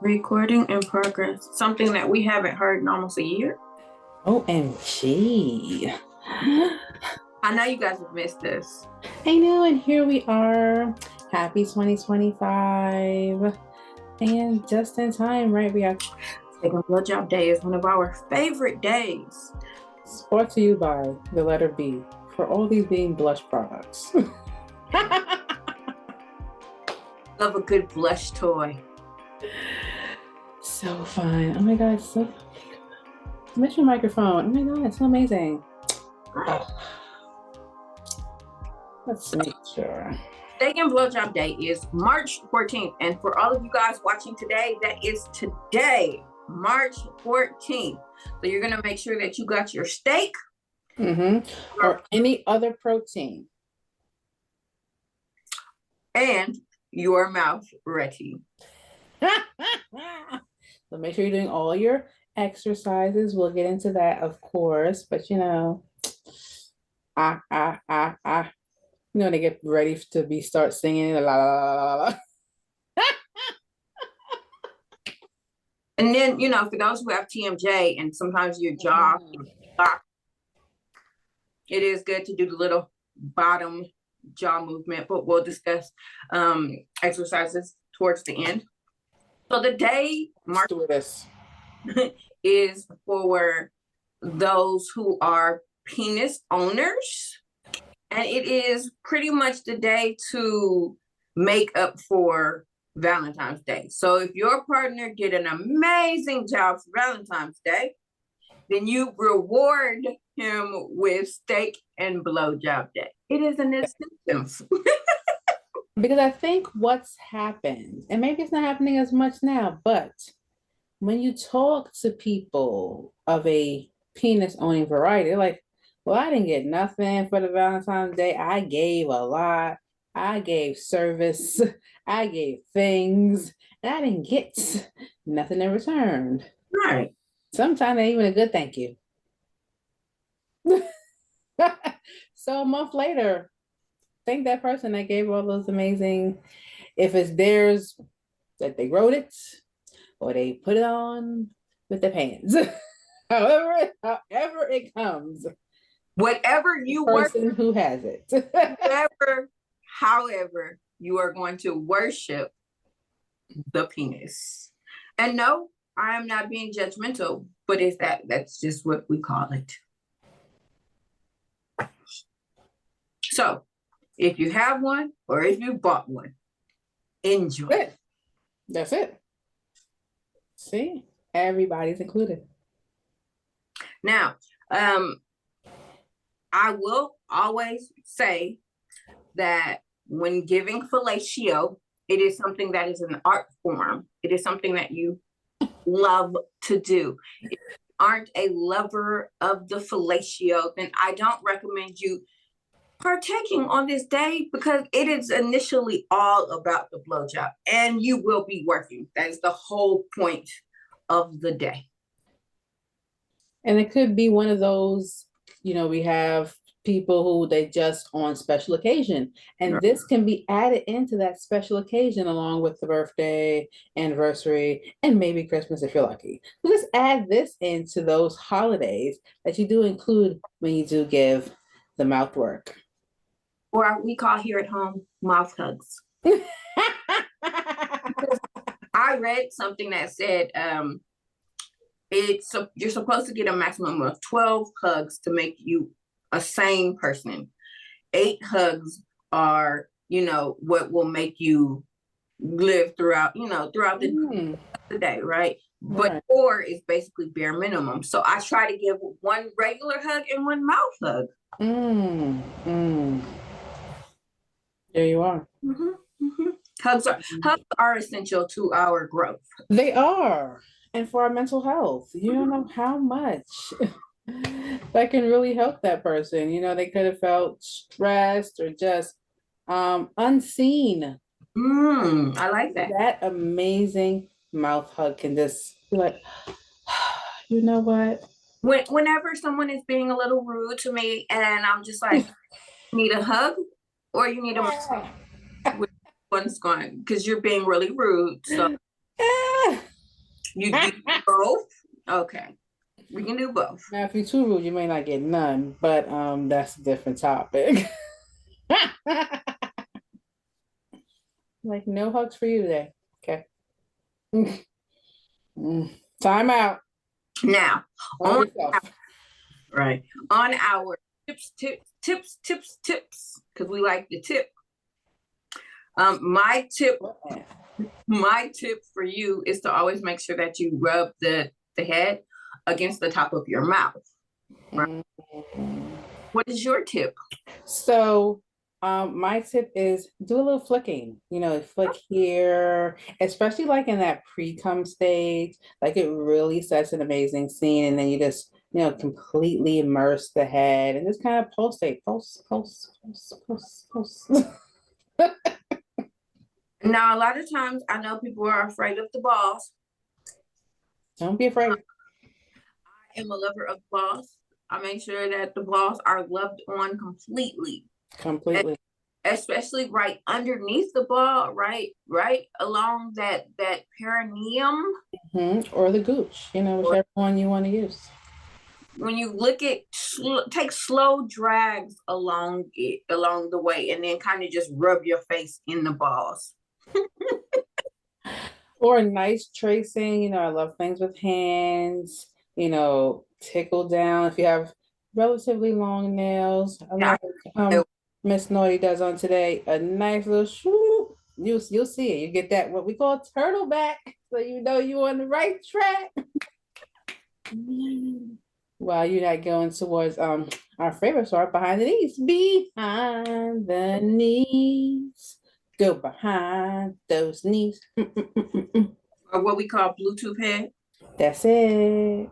Recording in progress. Something that we haven't heard in almost a year. OMG. I know you guys have missed this. I know, and here we are. Happy 2025. And just in time, right? We are Second Blowjob Day is one of our favorite days. brought to you by the letter B for all these being blush products. Love a good blush toy. So fun. Oh my God, so miss your microphone. Oh my God, it's so amazing. Let's make sure. Second Blowjob Day is March 14th. And for all of you guys watching today, that is today, March 14th. So you're going to make sure that you got your steak. Or any other protein. And your mouth ready. So make sure you're doing all your exercises. We'll get into that, of course. But you know, they get ready to start singing la la la la la. And then, for those who have TMJ and sometimes your jaw, it is good to do the little bottom jaw movement, but we'll discuss exercises towards the end. So the day March is for those who are penis owners, and it is pretty much the day to make up for Valentine's Day. So if your partner did an amazing job for Valentine's Day, then you reward him with steak and blowjob day. It is an incentive. Because I think what's happened, and maybe it's not happening as much now, but when you talk to people of a penis owning variety, they're like, well, I didn't get nothing for the Valentine's Day. I gave a lot. I gave service. I gave things. And I didn't get nothing in return. Right. Sometimes not even a good thank you. So a month later, thank that person that gave all those amazing, if it's theirs, that they wrote it, or they put it on with their pants. however it comes. Whatever you person who has it. However, you are going to worship the penis. And no, I am not being judgmental, but that's just what we call it. So if you have one or if you bought one, enjoy it. That's it. See, everybody's included. Now, I will always say that when giving fellatio, it is something that is an art form. It is something that you love to do. If you aren't a lover of the fellatio, then I don't recommend you partaking on this day, because it is initially all about the blowjob and you will be working. That is the whole point of the day. And it could be one of those, we have people who they just on special occasion, and this can be added into that special occasion along with the birthday, anniversary, and maybe Christmas if you're lucky. So just add this into those holidays that you do include when you do give the mouth work. Or we call here at home mouth hugs. I read something that said you're supposed to get a maximum of 12 hugs to make you a sane person. 8 hugs are, what will make you live throughout the day, right? But 4 is basically bare minimum. So I try to give one regular hug and one mouth hug. There you are. Hugs are essential to our growth. They are. And for our mental health. You don't know how much that can really help that person. They could have felt stressed or just unseen. I like that. That amazing mouth hug can just be like, you know what? Whenever someone is being a little rude to me and I'm just like, need a hug or you need a which one's going, because you're being really rude. So You do both? Okay. We can do both. Now, if you're too rude, you may not get none, but that's a different topic. Like, no hugs for you today. Okay. Time out. Now, Hug on yourself. right. On our tips, because we like the tip. My tip for you is to always make sure that you rub the head against the top of your mouth. Right? What is your tip? So, my tip is do a little flicking, flick here, especially like in that pre-cum stage, like it really sets an amazing scene. And then you just, completely immerse the head and just kind of pulsate, pulse. Now, a lot of times I know people are afraid of the balls. Don't be afraid. I am a lover of balls. I make sure that the balls are loved on completely. Completely. Especially right underneath the ball, right along that perineum. Or the gooch, whichever one you want to use. When you look at, take slow drags along the way, and then kind of just rub your face in the balls. Or a nice tracing, I love things with hands, tickle down if you have relatively long nails. I like Miss Naughty does on today, a nice little swoop. You'll see it. You get that what we call turtle back, so you know you're on the right track. While you're not going towards our favorite part, behind the knees. Behind the knees. Go behind those knees. Or what we call Bluetooth head. That's it.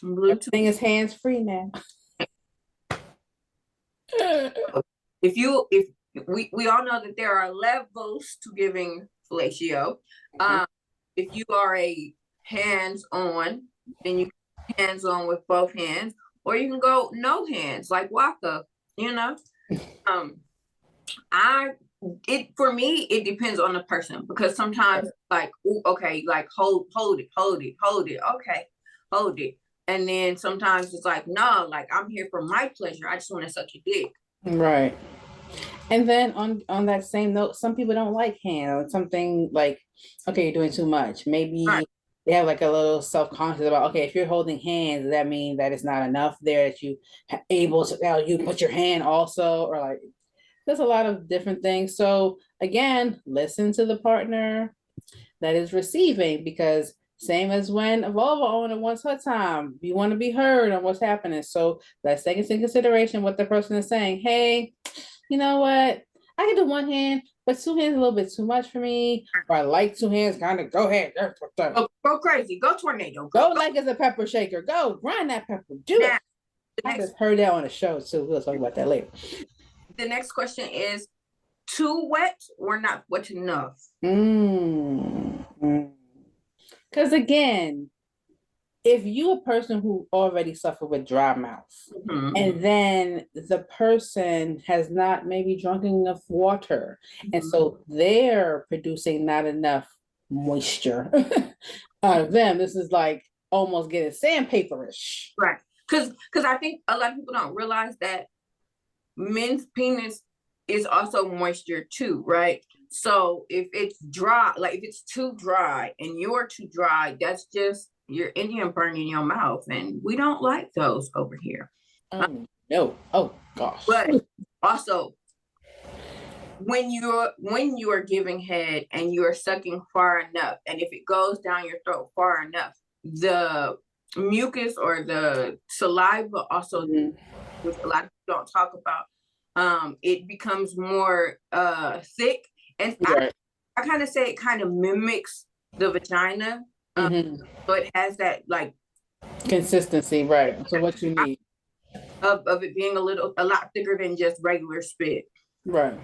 Bluetooth. Everything is hands free now. If we all know that there are levels to giving fellatio. If you are a hands-on, then you can hands-on with both hands, or you can go no hands like Waka, for me, it depends on the person, because sometimes like, ooh, okay, like hold it, okay, hold it. And then sometimes it's like, no, like I'm here for my pleasure. I just want to suck your dick. Right. And then on that same note, some people don't like hand. Something like, okay, you're doing too much. Maybe they have like a little self-conscious about, okay, if you're holding hands, does that mean that it's not enough there that you able to now you put your hand also, or like there's a lot of different things. So again, listen to the partner that is receiving, because same as when a vulva owner wants her time, you want to be heard on what's happening. So let's take into consideration what the person is saying. Hey, you know what? I can do one hand, but two hands a little bit too much for me. Or I like two hands, kind of go ahead. Go crazy. Go tornado. Go like it's a pepper shaker. Go grind that pepper. Do it. I just heard that on the show too. We'll talk about that later. The next question is, too wet or not wet enough? Because again, if you a person who already suffer with dry mouth, and then the person has not maybe drunk enough water, and so they're producing not enough moisture out of them, this is like almost getting sandpaperish. Right. Because I think a lot of people don't realize that men's penis is also moisture too, right? So if it's dry, like if it's too dry and you're too dry, that's just your Indian burning your mouth, and we don't like those over here. No. Oh gosh. But also, when you are giving head and you are sucking far enough, and if it goes down your throat far enough, the mucus or the saliva also, which a lot of people don't talk about, it becomes more thick, and I kind of say it kind of mimics the vagina. So it has that like consistency, right? So what you need of it being a lot thicker than just regular spit, right?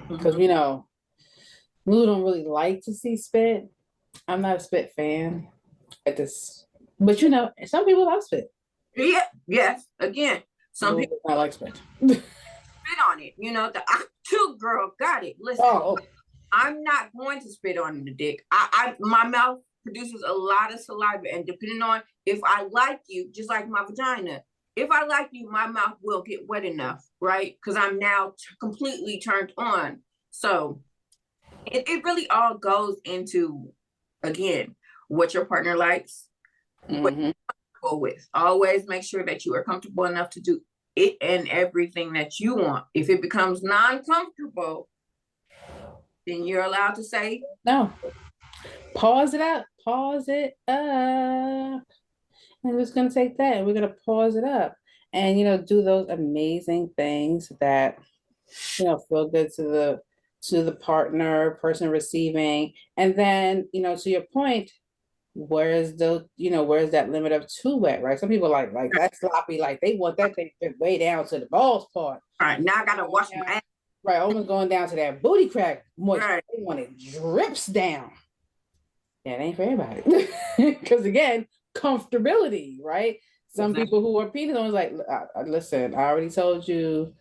Because we know Lou don't really like to see spit. I'm not a spit fan at this, but some people love spit. Yeah, yes. Again, some people not like spit. Spit on it. The too girl got it. Listen, I'm not going to spit on the dick. My mouth produces a lot of saliva, and depending on if I like you, just like my vagina, if I like you, my mouth will get wet enough, right? Because I'm now completely turned on. So it really all goes into, again, what your partner likes, what Mm-hmm. you're comfortable with. Always make sure that you are comfortable enough to do it and everything that you want. If it becomes non-comfortable, then you're allowed to say, No, pause it up, pause it up. And we're just gonna take that and we're gonna pause it up and do those amazing things that feel good to the partner, person receiving. And then, to your point, where's that limit of too wet, right? Some people like that sloppy, like they want that thing way down to the balls part. all right, now I gotta wash my ass. Right, almost going down to that booty crack moisture. Right. They want it drips down. Yeah, it ain't for everybody. Because again, comfortability, right? Some Exactly. people who are penis owners like, listen, I already told you,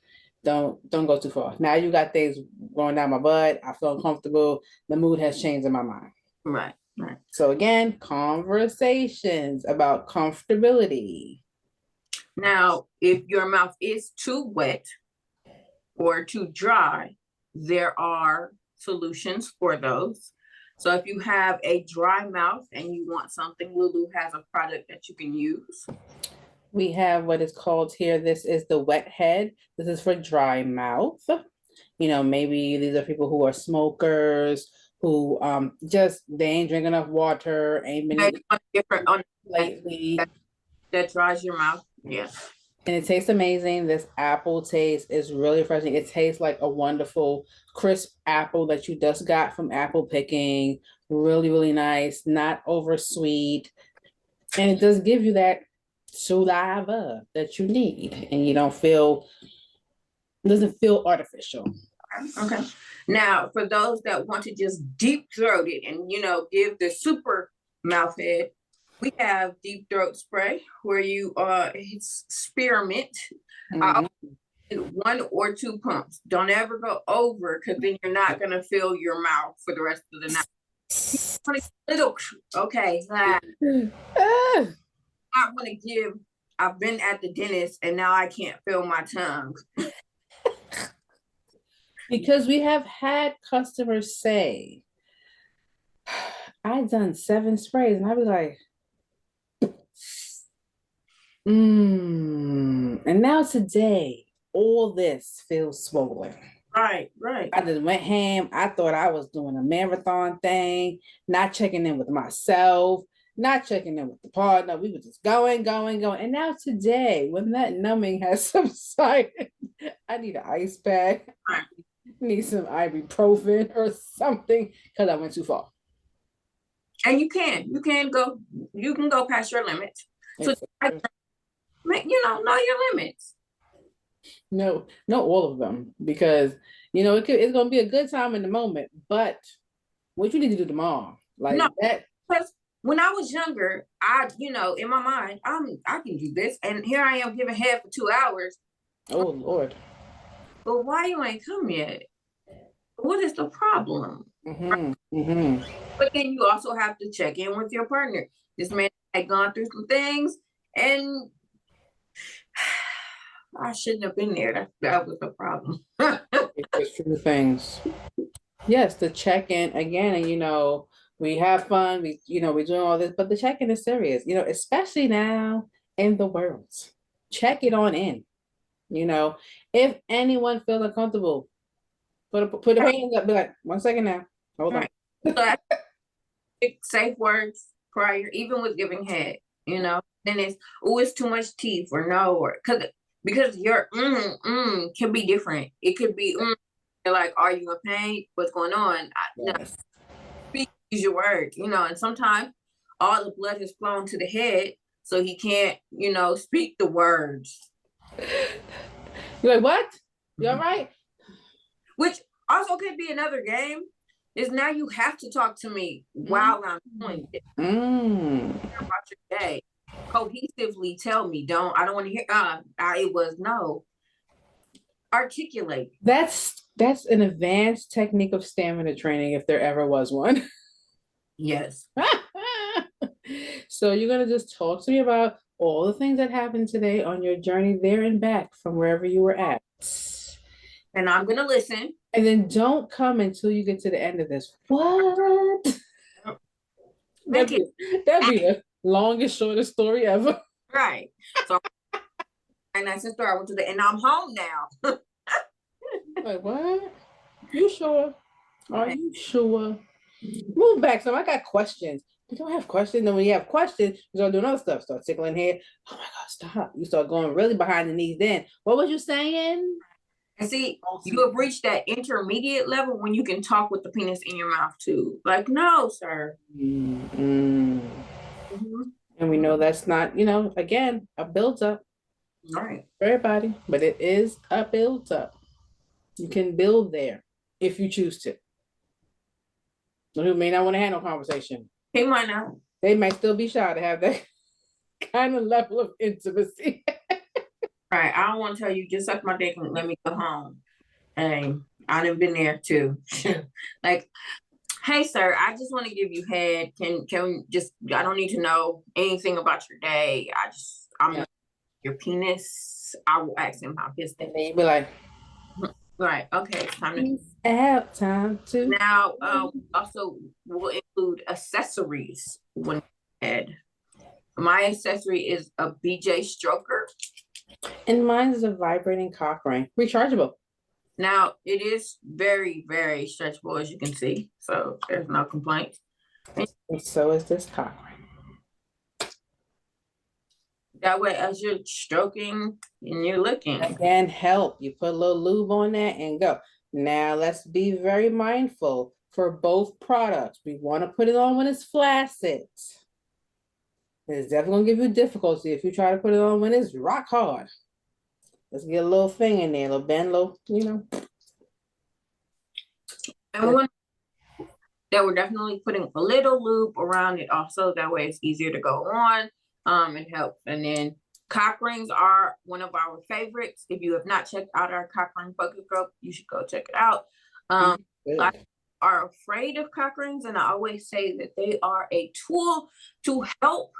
don't go too far. Now you got things going down my butt. I feel uncomfortable. The mood has changed in my mind. Right, right. So again, conversations about comfortability. Now, if your mouth is too wet or too dry, there are solutions for those. So if you have a dry mouth and you want something, Lulu has a product that you can use. We have what is called here, this is the wet head. This is for dry mouth. Maybe these are people who are smokers, who just they ain't drinking enough water, ain't been different on lately. that dries your mouth. Yeah. And it tastes amazing. This apple taste is really refreshing. It tastes like a wonderful crisp apple that you just got from apple picking. Really, really nice, not over sweet. And it does give you that saliva that you need. And you don't feel, it doesn't feel artificial. Okay. Now, for those that want to just deep throat it and, give the super mouth head, we have deep throat spray where you it's spearmint. Mhm. 1 or 2 pumps. Don't ever go over, because then you're not gonna fill your mouth for the rest of the night. Little okay. Ah. I want to give. I've been at the dentist and now I can't feel my tongue. Because we have had customers say, I've done 7 sprays, and I was like, and now today, all this feels swollen. Right, right. I just went ham. I thought I was doing a marathon thing, not checking in with myself, not checking in with the partner. We were just going, going, going. And now today, when that numbing has subsided, I need an ice pack. I need some ibuprofen or something because I went too far. And you can go past your limits. So know your limits. No, all of them, because it's gonna be a good time in the moment, but what you need to do tomorrow, like no, that. Because when I was younger, in my mind, I can do this, and here I am giving head for 2 hours. Oh Lord. But why you ain't come yet? What is the problem? Mm-hmm. Mm-hmm. But then you also have to check in with your partner. This man had gone through some things, and I shouldn't have been there. That was the problem. It's true things. Yes, the check-in again, and we have fun. We're doing all this, but the check-in is serious. Especially now in the world. Check it on in. If anyone feels uncomfortable, put a hands up. Be like, 1 second now. Hold on. So safe words prior, even with giving head. Then it's too much teeth, or no, or because your can be different. It could be like, are you in pain? What's going on? Yes. Use your words, and sometimes all the blood has flown to the head, so he can't, speak the words. You're like, what? You all right? Which also could be another game. Is now you have to talk to me while I'm doing it. About your day. Cohesively tell me. I don't want to hear it was no. Articulate. That's an advanced technique of stamina training, if there ever was one. Yes. So you're gonna just talk to me about all the things that happened today on your journey there and back from wherever you were at. And I'm gonna listen. And then don't come until you get to the end of this. What? Make it That'd be the longest, shortest story ever. right. So and I sister, I went to the and I'm home now. Like, what? You sure? Are Right. you sure? Move back. So I got questions. You don't have questions. Then when you have questions, you start doing other stuff. Start tickling here. Oh my God, stop. You start going really behind the knees then. What was you saying? And see, you have reached that intermediate level when you can talk with the penis in your mouth too. Like, no, sir. Mm-mm. Mhm. And we know that's not, again, a build up Right. for everybody, but it is a build up. You can build there if you choose to. Who may not want to have no conversation. He might not. They might still be shy to have that kind of level of intimacy. Right. I don't want to tell you, just suck my dick and let me go home. And I done been there too. Like, hey sir, I just want to give you head. Can we just I don't need to know anything about your day. I'm Yeah. your penis. I will ask him how his And day. then you'd be like, Right. Okay. It's time to peace out, time to. now also will include accessories when head. My accessory is a BJ stroker. And mine is a vibrating cock ring, rechargeable. Now it is very, very stretchable, as you can see. So there's no complaints. And so is this cock ring. That way, as you're stroking and you're looking. Again, help. You put a little lube on that and go. Now let's be very mindful for both products. We want to put it on when it's flaccid. It's definitely gonna give you difficulty if you try to put it on when it's rock hard. Let's get a little thing in there, a little bend, And one that we're definitely putting a little loop around it also. That way it's easier to go on. And help. And then cock rings are one of our favorites. If you have not checked out our cock ring focus group, you should go check it out. I are afraid of cock rings, and I always say that they are a tool to help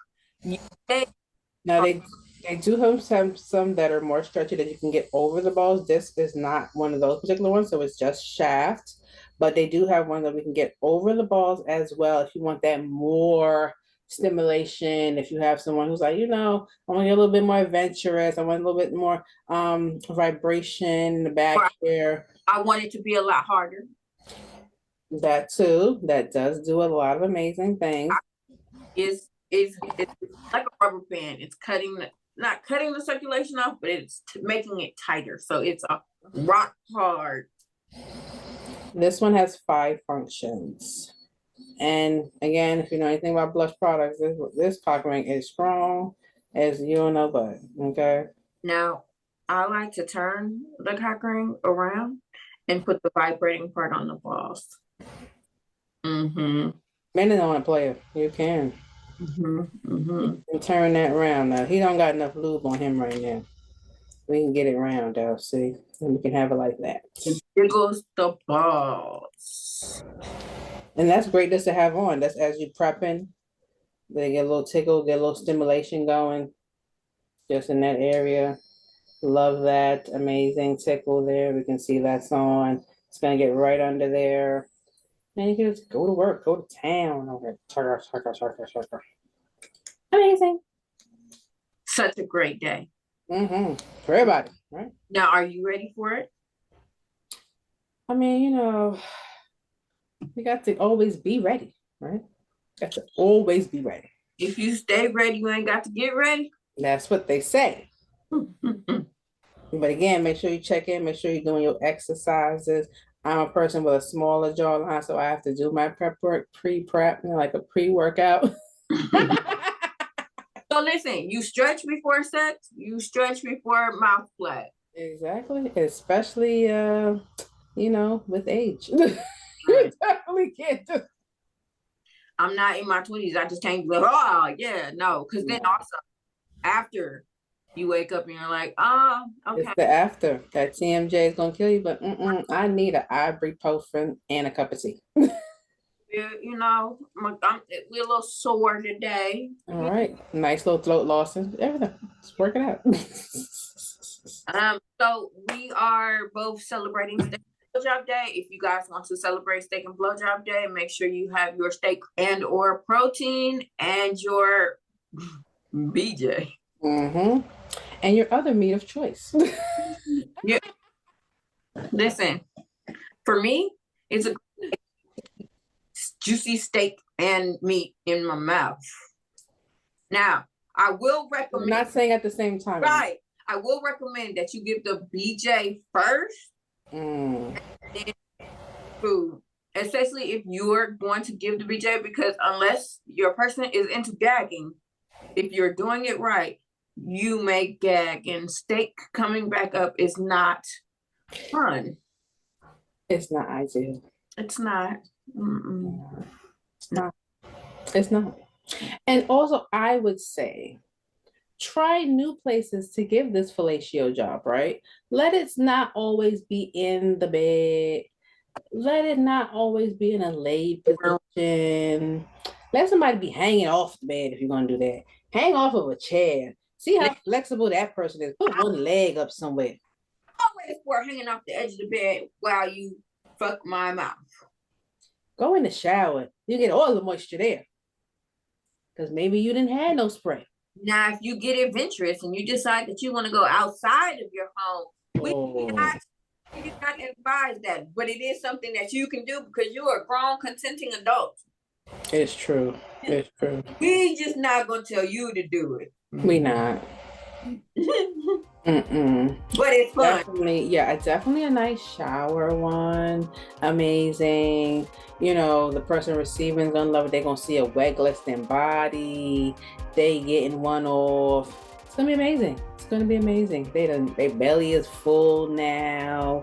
you. Now they do have some that are more stretchy that you can get over the balls. This is not one of those particular ones, so it's just shaft. But they do have one that we can get over the balls as well if you want that more stimulation. If you have someone who's like, I want to get a little bit more adventurous, I want a little bit more vibration in the back here. I want it to be a lot harder. That too. That does do a lot of amazing things. It's like a rubber band. It's not cutting the circulation off, but it's making it tighter. So it's a rock hard. This one has 5 functions. And again, if you know anything about blush products, this cock ring is strong as you know, but okay. Now, I like to turn the cock ring around and put the vibrating part on the balls. Men don't want to play it. You can. You can turn that around now. He don't got enough lube on him right now. We can get it round though, see? And we can have it like that. It jiggles the balls. And that's great just to have on. That's as you prepping. They get a little tickle, get a little stimulation going just in that area. Love that. Amazing tickle there. We can see that's on. It's going to get right under there. And you can just go to work, go to town. Amazing. Such a great day. For everybody, right? Now, are you ready for it? I mean, you got to always be ready, right? Got to always be ready. If you stay ready, you ain't got to get ready. That's what they say. But again, make sure you check in, make sure you're doing your exercises. I'm a person with a smaller jawline, so I have to do my pre-prep, like a pre-workout. So listen, you stretch before sex, you stretch before mouth flat. Exactly, especially with age. You definitely can't do. I'm not in my 20s. I just can't be like, oh yeah, no. Because then also after you wake up and you're like, oh, okay. It's the after. That TMJ is gonna kill you, but I need an ibuprofen and a cup of tea. We're a little sore today. All right. Nice little throat loss and everything. It's working out. So we are both celebrating Steak and Blowjob Day. If you guys want to celebrate Steak and Blowjob Day, make sure you have your steak and or protein and your BJ. Mm-hmm. And your other meat of choice. Yeah. Listen, for me, it's a juicy steak and meat in my mouth. Now, I will recommend. I'm not saying at the same time. Right. I will recommend that you give the BJ first. Mm. Then food. Especially if you're going to give the BJ, because unless your person is into gagging, if you're doing it right, you may gag, and steak coming back up is not fun. It's not ideal. It's not. Mm-mm. It's not. It's not. And also, I would say, try new places to give this fellatio job, right? Let it not always be in the bed. Let it not always be in a laid position. Let somebody be hanging off the bed if you're going to do that. Hang off of a chair. See how flexible that person is. Put one leg up somewhere. Always for hanging off the edge of the bed while you fuck my mouth. Go in the shower. You get all the moisture there. Because maybe you didn't have no spray. Now, if you get adventurous and you decide that you want to go outside of your home, we do not advise that. But it is something that you can do because you are a grown, consenting adult. It's true. It's true. We just not going to tell you to do it. We not. Mm-mm. But it's fun. Definitely a nice shower one. Amazing. The person receiving is gonna love it. They're gonna see a wet glistening body. They getting one off. It's gonna be amazing. It's gonna be amazing. Their belly is full now.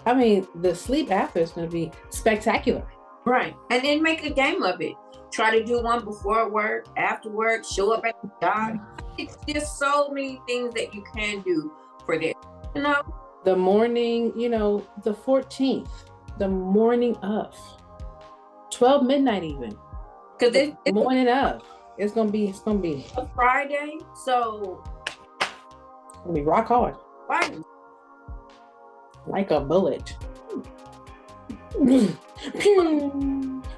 I mean, the sleep after is gonna be spectacular. Right. And then make a game of it. Try to do one before work, after work, show up at the job. It's just so many things that you can do for this. The morning, the 14th, the morning of 12 midnight even. Because the morning of. It's gonna be a Friday, so it's gonna be rock hard. Right. Like a bullet.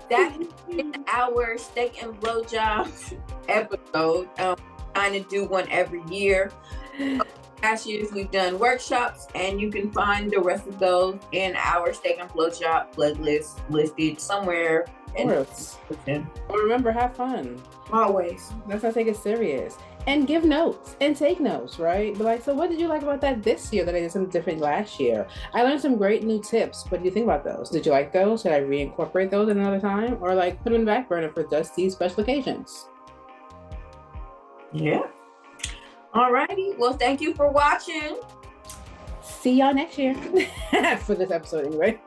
That is our steak and blowjob episode. Trying to do one every year. Last year we've done workshops, and you can find the rest of those in our steak and blowjob playlist listed somewhere. Remember, have fun. Always. Let's not take it serious. And give notes and take notes, right? But like, so what did you like about that this year that I did something different last year? I learned some great new tips. What do you think about those? Did you like those? Should I reincorporate those at another time? Or like put them in the back burner for just these special occasions? Yeah. All righty. Well, thank you for watching. See y'all next year. For this episode anyway.